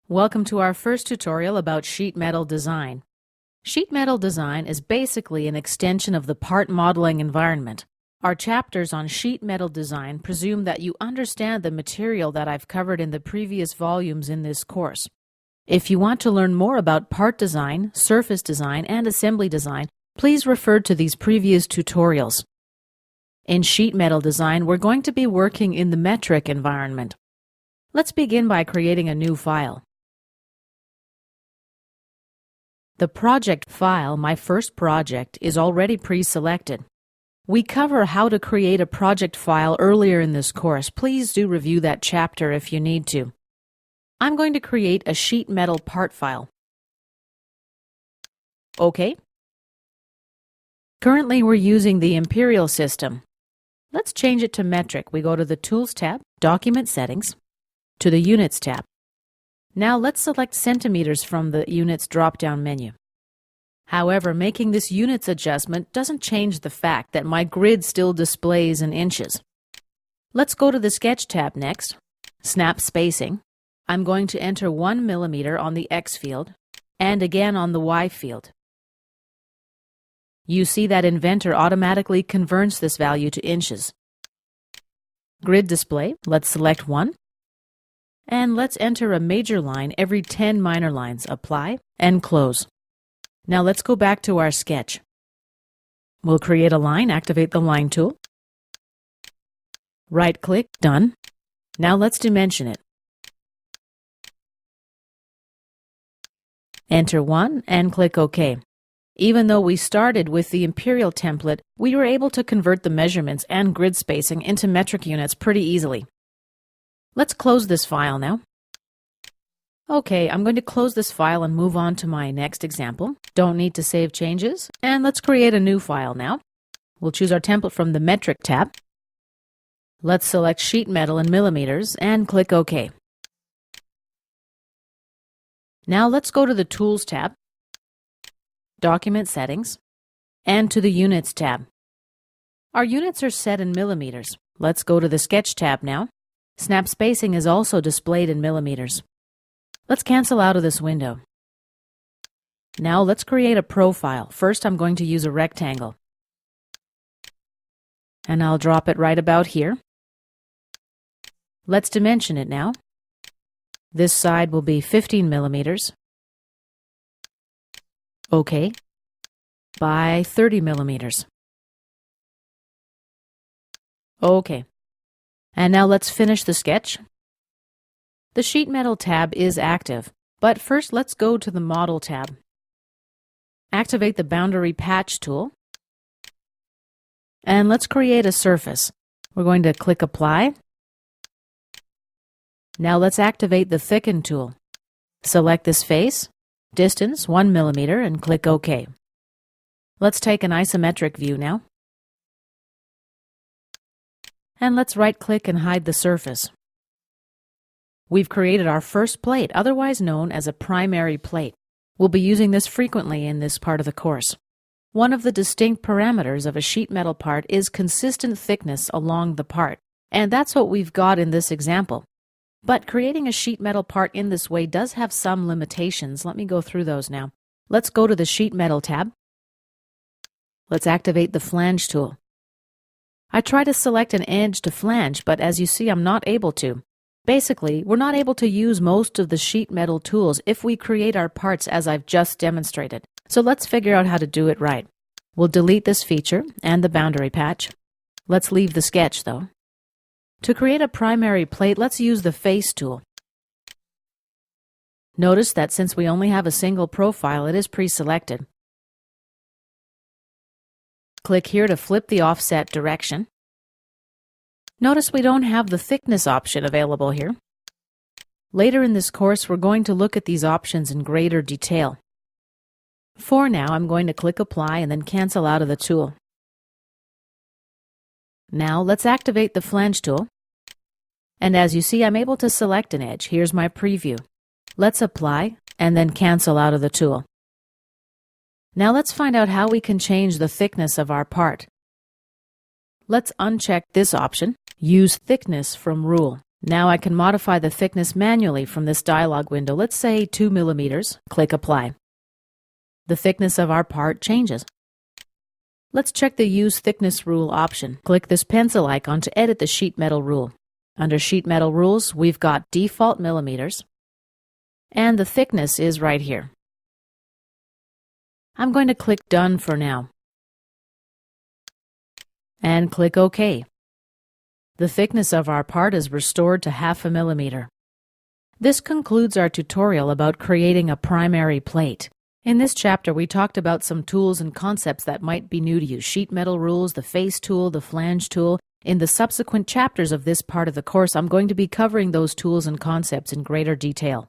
Welcome to our first tutorial about sheet metal design. Sheet metal design is basically an extension of the part modeling environment. Our chapters on sheet metal design presume that you understand the material that I've covered in the previous volumes in this course. If you want to learn more about part design, surface design, and assembly design, please refer to these previous tutorials. In sheet metal design, we're going to be working in the metric environment. Let's begin by creating a new file. The project file, my first project, is already pre-selected. We cover how to create a project file earlier in this course. Please do review that chapter if you need to. I'm going to create a sheet metal part file. OK. Currently we're using the imperial system. Let's change it to metric. We go to the Tools tab, Document Settings, to the Units tab. Now let's select centimeters from the Units drop-down menu. However, making this units adjustment doesn't change the fact that my grid still displays in inches. Let's go to the Sketch tab next, Snap Spacing. I'm going to enter 1 millimeter on the X field and again on the Y field. You see that Inventor automatically converts this value to inches. Grid display, let's select 1. And let's enter a major line every 10 minor lines. Apply and close. Now let's go back to our sketch. We'll create a line, activate the Line tool. Right-click, done. Now let's dimension it. Enter 1 and click OK. Even though we started with the imperial template, we were able to convert the measurements and grid spacing into metric units pretty easily. Let's close this file now. Okay, I'm going to close this file and move on to my next example. Don't need to save changes. And let's create a new file now. We'll choose our template from the Metric tab. Let's select sheet metal in millimeters and click OK. Now let's go to the Tools tab, Document Settings, and to the Units tab. Our units are set in millimeters. Let's go to the Sketch tab now. Snap Spacing is also displayed in millimeters. Let's cancel out of this window. Now let's create a profile. First, I'm going to use a rectangle. And I'll drop it right about here. Let's dimension it now. This side will be 15 millimeters. OK. By 30 millimeters. OK. And now let's finish the sketch. The Sheet Metal tab is active, but first let's go to the Model tab. Activate the Boundary Patch tool, and let's create a surface. We're going to click Apply. Now let's activate the Thicken tool. Select this face, distance 1 millimeter, and click OK. Let's take an isometric view now. And let's right-click and hide the surface. We've created our first plate, otherwise known as a primary plate. We'll be using this frequently in this part of the course. One of the distinct parameters of a sheet metal part is consistent thickness along the part, and that's what we've got in this example. But creating a sheet metal part in this way does have some limitations. Let me go through those now. Let's go to the Sheet Metal tab. Let's activate the Flange tool. I try to select an edge to flange, but as you see, I'm not able to. Basically, we're not able to use most of the sheet metal tools if we create our parts as I've just demonstrated. So let's figure out how to do it right. We'll delete this feature and the boundary patch. Let's leave the sketch though. To create a primary plate, let's use the Face tool. Notice that since we only have a single profile, it is pre-selected. Click here to flip the offset direction. Notice we don't have the thickness option available here. Later in this course, we're going to look at these options in greater detail. For now, I'm going to click Apply and then cancel out of the tool. Now let's activate the Flange tool. And as you see, I'm able to select an edge. Here's my preview. Let's apply and then cancel out of the tool. Now let's find out how we can change the thickness of our part. Let's uncheck this option, Use Thickness from Rule. Now I can modify the thickness manually from this dialog window. Let's say 2 millimeters. Click Apply. The thickness of our part changes. Let's check the Use Thickness Rule option. Click this pencil icon to edit the sheet metal rule. Under Sheet Metal Rules, we've got default millimeters, and the thickness is right here. I'm going to click Done for now, and click OK. The thickness of our part is restored to 0.5 millimeter. This concludes our tutorial about creating a primary plate. In this chapter, we talked about some tools and concepts that might be new to you: sheet metal rules, the face tool, the flange tool. In the subsequent chapters of this part of the course, I'm going to be covering those tools and concepts in greater detail.